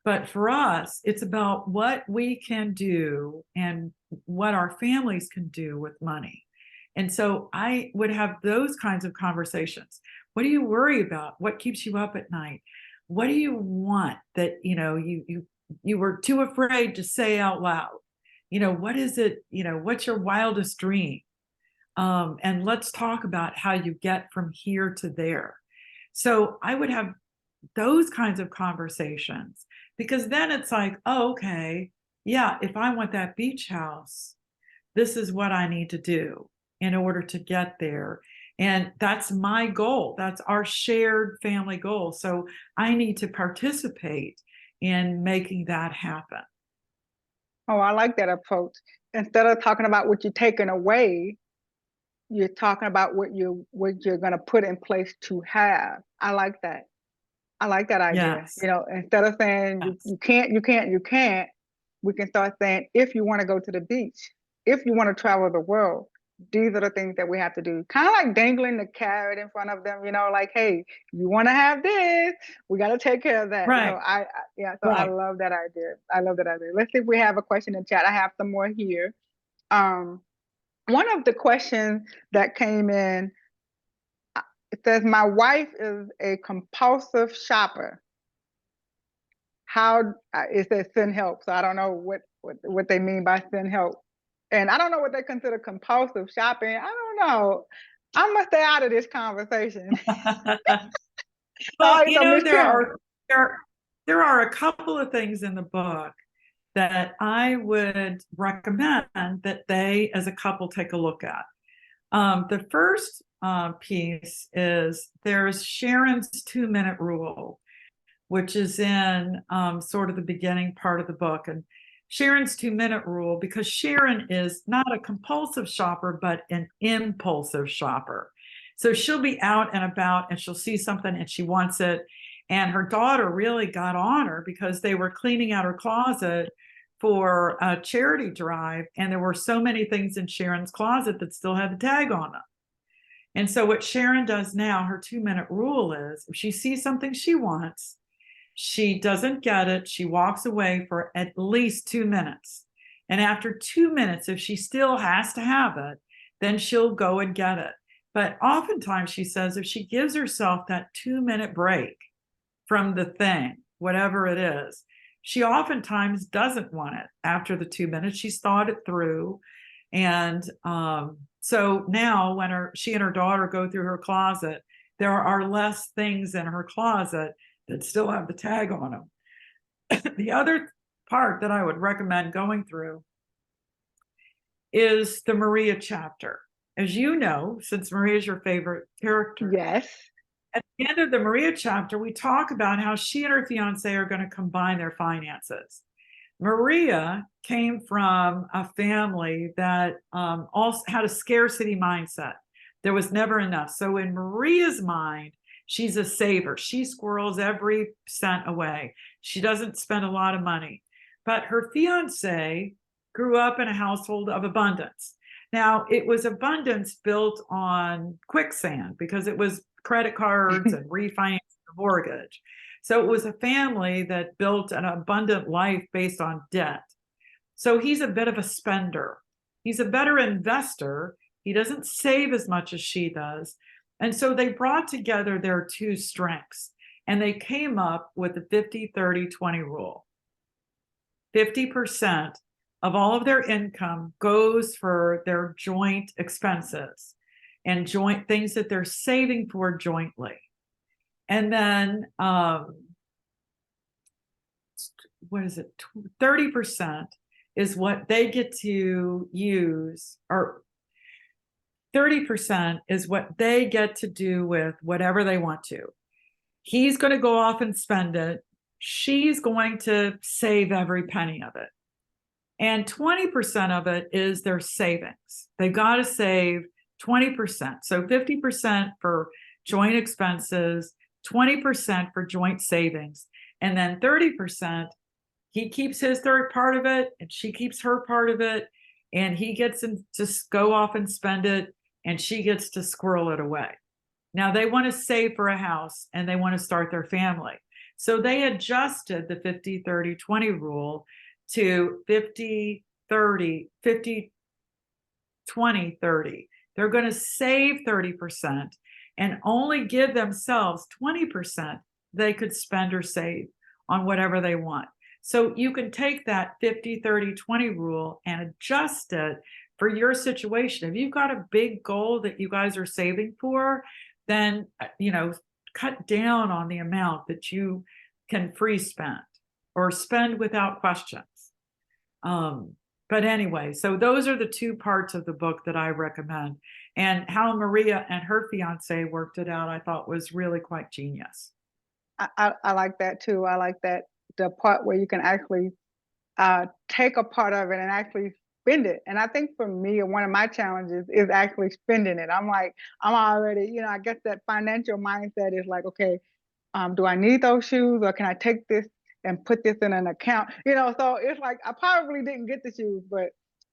B: But for us, it's about what we can do and what our families can do with money. And so I would have those kinds of conversations. What do you worry about? What keeps you up at night? What do you want that, you were too afraid to say out loud? What is it, what's your wildest dream? And let's talk about how you get from here to there. So I would have those kinds of conversations, because then it's like, oh, okay, yeah, if I want that beach house, this is what I need to do in order to get there. And that's my goal. That's our shared family goal. So I need to participate in making that happen.
A: Oh, I like that approach. Instead of talking about what you're taking away, you're talking about what you're going to put in place to have. I like that. I like that idea.
B: Yes.
A: You know, instead of saying
B: Yes.
A: you can't, we can start saying, if you want to go to the beach, if you want to travel the world, these are the things that we have to do. Kind of like dangling the carrot in front of them, you know, like, hey, you want to have this, we got to take care of that.
B: Right.
A: So I
B: Right.
A: love that idea. I love that idea. Let's see if we have a question in chat. I have some more here. One of the questions that came in, it says, my wife is a compulsive shopper. How it says send help. So I don't know what they mean by send help. And I don't know what they consider compulsive shopping. I don't know. I'm gonna stay out of this conversation.
B: Well,
A: All right, so Miss Kim.
B: there are a couple of things in the book that I would recommend that they, as a couple, take a look at. The first piece is there's Sharon's 2-minute rule, which is in sort of the beginning part of the book. And Sharon's 2-minute rule, because Sharon is not a compulsive shopper, but an impulsive shopper. So she'll be out and about and she'll see something and she wants it. And her daughter really got on her because they were cleaning out her closet for a charity drive. And there were so many things in Sharon's closet that still had the tag on them. And so what Sharon does now, her 2-minute rule is, if she sees something she wants, she doesn't get it, she walks away for at least 2 minutes. And after 2 minutes, if she still has to have it, then she'll go and get it. But oftentimes, she says, if she gives herself that 2-minute break from the thing, whatever it is, she oftentimes doesn't want it after the 2 minutes. She's thought it through. And so now when she and her daughter go through her closet, there are less things in her closet that still have the tag on them. The other part that I would recommend going through is the Maria chapter. As you know, since Maria is your favorite character.
A: Yes.
B: At the end of the Maria chapter, we talk about how she and her fiance are going to combine their finances. Maria came from a family that also had a scarcity mindset. There was never enough. So in Maria's mind, she's a saver. She squirrels every cent away. She doesn't spend a lot of money. But her fiance grew up in a household of abundance. Now, it was abundance built on quicksand because it was credit cards and refinancing the mortgage. So it was a family that built an abundant life based on debt. So he's a bit of a spender. He's a better investor. He doesn't save as much as she does. And so they brought together their two strengths and they came up with the 50-30-20 rule. 50% of all of their income goes for their joint expenses and joint things that they're saving for jointly. And then, 30% is what they get to use, or 30% is what they get to do with whatever they want to. He's going to go off and spend it. She's going to save every penny of it. And 20% of it is their savings. They've got to save 20%. So 50% for joint expenses, 20% for joint savings, and then 30%, he keeps his third part of it and she keeps her part of it, and he gets to just go off and spend it and she gets to squirrel it away. Now they want to save for a house and they want to start their family. So they adjusted the 50-30-20 rule to 50-30, 50-20-30. They're going to save 30% and only give themselves 20% they could spend or save on whatever they want. So you can take that 50-30-20 rule and adjust it for your situation. If you've got a big goal that you guys are saving for, then, cut down on the amount that you can free spend or spend without questions. But anyway, so those are the two parts of the book that I recommend. And how Maria and her fiance worked it out, I thought was really quite genius.
A: I like that too. I like that, the part where you can actually take a part of it and actually spend it. And I think for me, one of my challenges is actually spending it. I'm like, I'm already, I guess that financial mindset is like, okay, do I need those shoes, or can I take this and put this in an account? So it's like I probably didn't get the shoes, but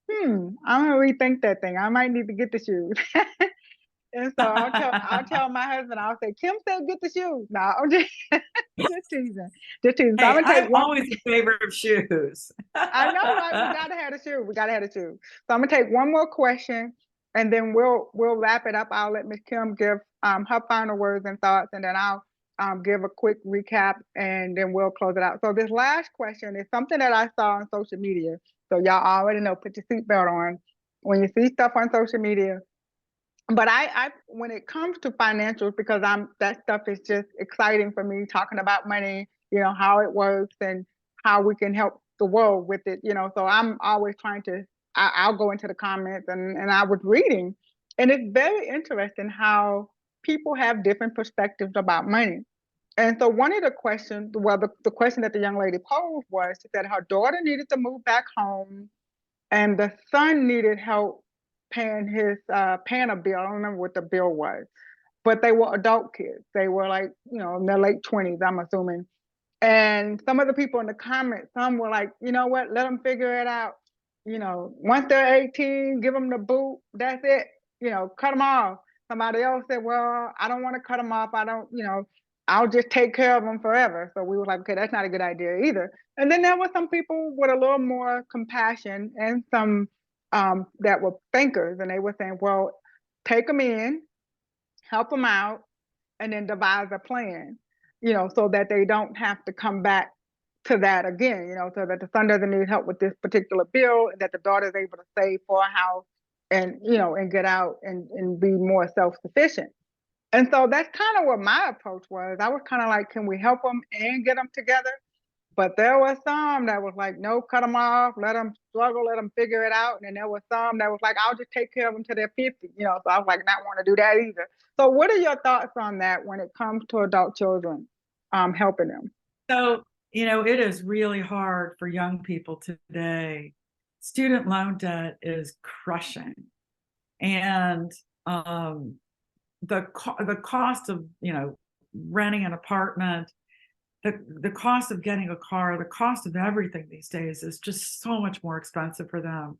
A: I'm gonna rethink that thing. I might need to get the shoes. And so I'll tell my husband, I'll say, Kim said get the shoes. No, I'm just teasing. Just teasing. So
B: Hey,
A: I'm gonna take
B: I'm
A: one.
B: always in favor of shoes.
A: I know, right? We gotta have the shoe. We gotta have the shoe. So I'm gonna take one more question, and then we'll wrap it up. I'll let Ms. Kim give her final words and thoughts, and then I'll give a quick recap, and then we'll close it out. So this last question is something that I saw on social media. So y'all already know, put your seatbelt on when you see stuff on social media. But I when it comes to financials, because that stuff is just exciting for me, talking about money, how it works and how we can help the world with it, so I'm always trying to, I'll go into the comments, and I was reading, and it's very interesting how people have different perspectives about money. And so one of the questions, well, the question that the young lady posed was, she said her daughter needed to move back home, and the son needed help paying a bill. I don't remember what the bill was, but they were adult kids. They were like, in their late 20s, I'm assuming. And some of the people in the comments, some were like, you know what, let them figure it out. Once they're 18, give them the boot. That's it. Cut them off. Somebody else said, well, I don't want to cut them off. I don't, I'll just take care of them forever. So we were like, okay, that's not a good idea either. And then there were some people with a little more compassion, and some that were thinkers, and they were saying, well, take them in, help them out, and then devise a plan, so that they don't have to come back to that again, so that the son doesn't need help with this particular bill, and that the daughter is able to save for a house and, and get out and be more self-sufficient. And so that's kind of what my approach was. I was kind of like, can we help them and get them together? But there was some that was like, no, cut them off, let them struggle, let them figure it out. And then there was some that was like, I'll just take care of them till they're 50. So I was like, not want to do that either. So what are your thoughts on that when it comes to adult children, helping them?
B: So, it is really hard for young people today. Student loan debt is crushing. And the cost of, renting an apartment, the cost of getting a car, the cost of everything these days is just so much more expensive for them.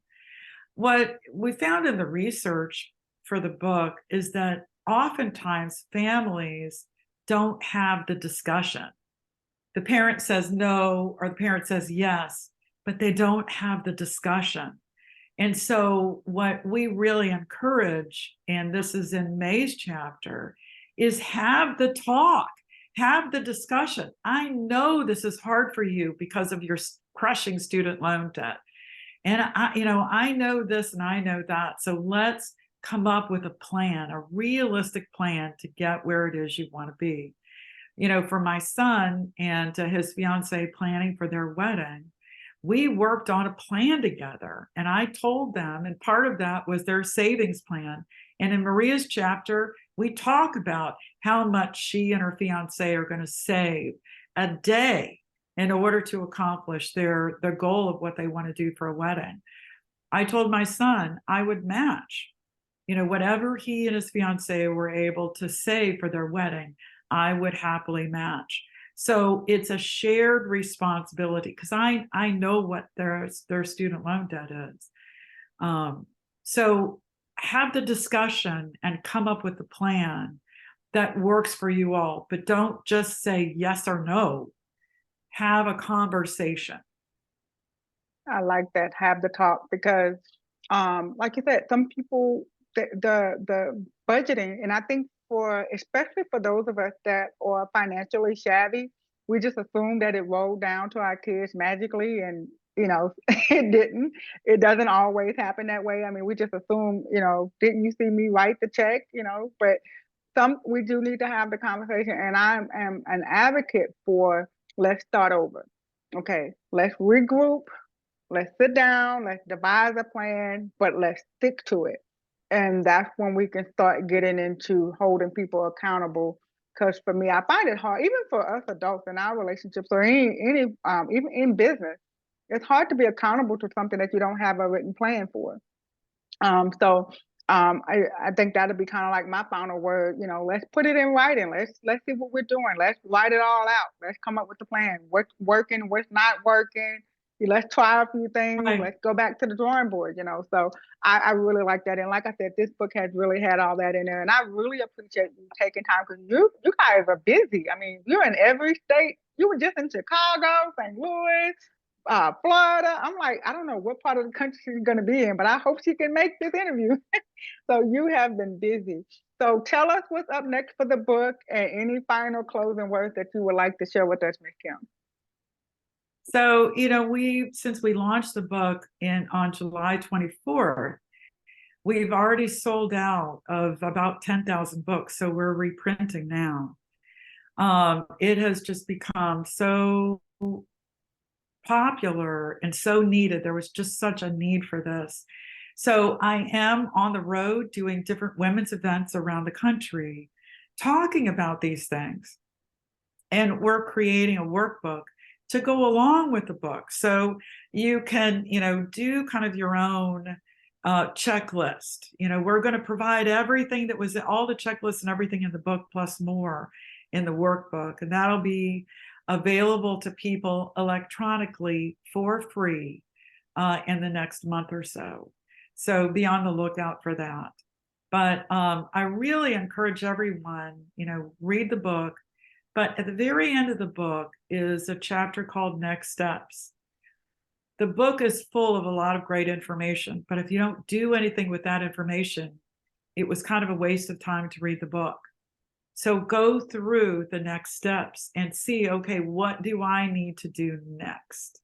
B: What we found in the research for the book is that oftentimes families don't have the discussion. The parent says no, or the parent says yes, but they don't have the discussion. And so what we really encourage, and this is in May's chapter, is have the talk, have the discussion. I know this is hard for you because of your crushing student loan debt. And I know this and I know that. So let's come up with a plan, a realistic plan to get where it is you want to be. For my son and his fiance planning for their wedding, we worked on a plan together, and I told them, and part of that was their savings plan. And in Maria's chapter, we talk about how much she and her fiance are going to save a day in order to accomplish their goal of what they want to do for a wedding. I told my son I would match, whatever he and his fiance were able to save for their wedding, I would happily match. So it's a shared responsibility, because I know what their student loan debt is. So have the discussion and come up with a plan that works for you all, but don't just say yes or no. Have a conversation.
A: I like that. Have the talk, because like you said, some people, the budgeting, and I think especially for those of us that are financially savvy, we just assume that it rolled down to our kids magically, and it didn't. It doesn't always happen that way. I mean, we just assume, didn't you see me write the check? But we do need to have the conversation, and I am an advocate for, let's start over. Okay, let's regroup. Let's sit down, let's devise a plan, but let's stick to it. And that's when we can start getting into holding people accountable. Because for me, I find it hard, even for us adults in our relationships, or any even in business, it's hard to be accountable to something that you don't have a written plan for. I think that'll be kind of like my final word. Let's put it in writing. Let's see what we're doing. Let's write it all out. Let's come up with the plan. What's working, what's not working. Let's try a few things.
B: Right.
A: Let's go back to the drawing board. So I really like that. And like I said, this book has really had all that in there. And I really appreciate you taking time, because you guys are busy. I mean, you're in every state. You were just in Chicago, St. Louis, Florida. I'm like, I don't know what part of the country she's going to be in, but I hope she can make this interview. So you have been busy. So tell us what's up next for the book, and any final closing words that you would like to share with us, Ms. Kim.
B: So, since we launched the book on July 24th, we've already sold out of about 10,000 books. So we're reprinting now. It has just become so popular and so needed. There was just such a need for this. So I am on the road doing different women's events around the country, talking about these things. And we're creating a workbook to go along with the book. So you can, do kind of your own checklist. We're going to provide everything that was all the checklists and everything in the book, plus more in the workbook. And that'll be available to people electronically for free in the next month or so. So be on the lookout for that. But I really encourage everyone, read the book. But at the very end of the book is a chapter called Next Steps. The book is full of a lot of great information, but if you don't do anything with that information, it was kind of a waste of time to read the book. So go through the next steps and see, okay, what do I need to do next?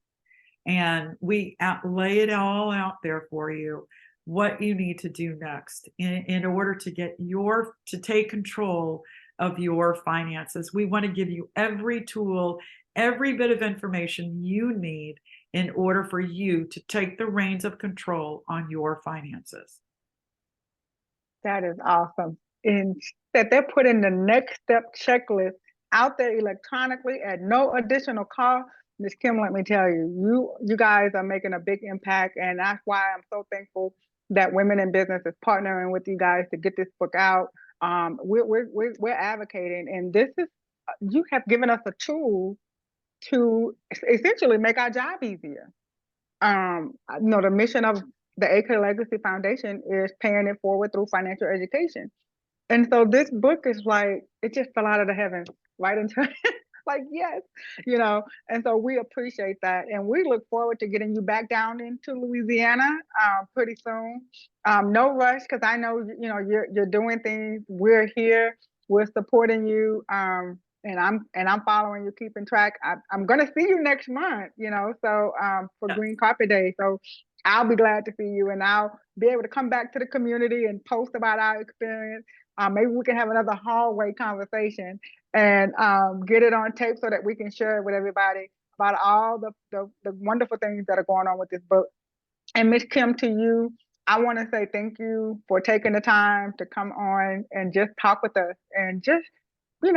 B: And we lay it all out there for you, what you need to do next in order to get to take control of your finances. We want to give you every tool, every bit of information you need in order for you to take the reins of control on your finances.
A: That is awesome. And that they're putting the next step checklist out there electronically at no additional cost. Ms. Kim, let me tell you, you guys are making a big impact, and that's why I'm so thankful that Women in Business is partnering with you guys to get this book out. We're advocating, and this is, you have given us a tool to essentially make our job easier. The mission of the AK Legacy Foundation is paying it forward through financial education. And so this book is like, it just fell out of the heavens right into like, yes, and so we appreciate that. And we look forward to getting you back down into Louisiana pretty soon. No rush, because I know, you're doing things. We're here, we're supporting you. And I'm following you, keeping track. I'm going to see you next month, so for Green Carpet Day. So I'll be glad to see you, and I'll be able to come back to the community and post about our experience. Maybe we can have another hallway conversation and get it on tape so that we can share it with everybody about all the wonderful things that are going on with this book. And Ms. Kim, to you, I want to say thank you for taking the time to come on and just talk with us and just be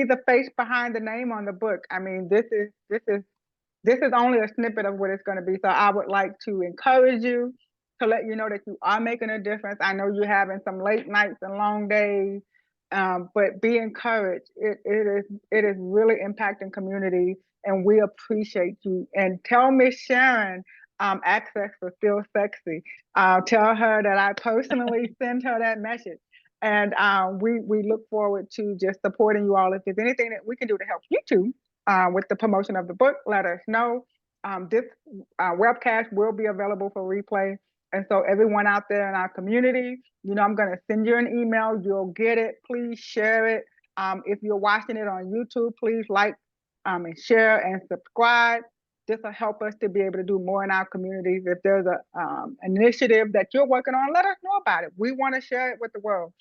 A: the face behind the name on the book. I mean, this is only a snippet of what it's going to be. So I would like to encourage you, to let you know that you are making a difference. I know you're having some late nights and long days, but be encouraged. It is really impacting communities, and we appreciate you. And tell Miss Sharon, Access is still sexy. Tell her that I personally send her that message. And we look forward to just supporting you all. If there's anything that we can do to help you too, with the promotion of the book, let us know. This webcast will be available for replay. And so everyone out there in our community, I'm going to send you an email. You'll get it. Please share it. If you're watching it on YouTube, please like and share and subscribe. This will help us to be able to do more in our communities. If there's an initiative that you're working on, let us know about it. We want to share it with the world.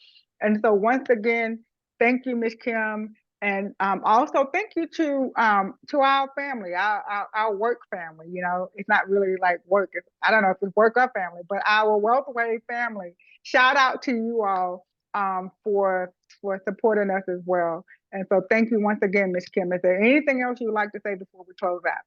A: And so once again, thank you, Ms. Kim. And also thank you to our family, our work family. It's not really like work. I don't know if it's work or family, but our Wealthway family. Shout out to you all for supporting us as well. And so thank you once again, Ms. Kim. Is there anything else you'd like to say before we close out?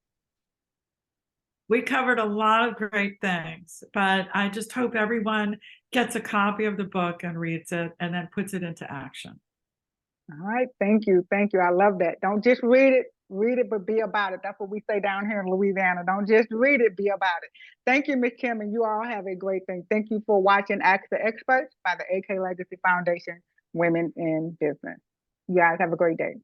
B: We covered a lot of great things, but I just hope everyone gets a copy of the book and reads it and then puts it into action.
A: All right. Thank you. Thank you. I love that. Don't just read it, but be about it. That's what we say down here in Louisiana. Don't just read it, be about it. Thank you, Ms. Kim, and you all have a great thing. Thank you for watching Ask the Experts by the AK Legacy Foundation, Women in Business. You guys have a great day.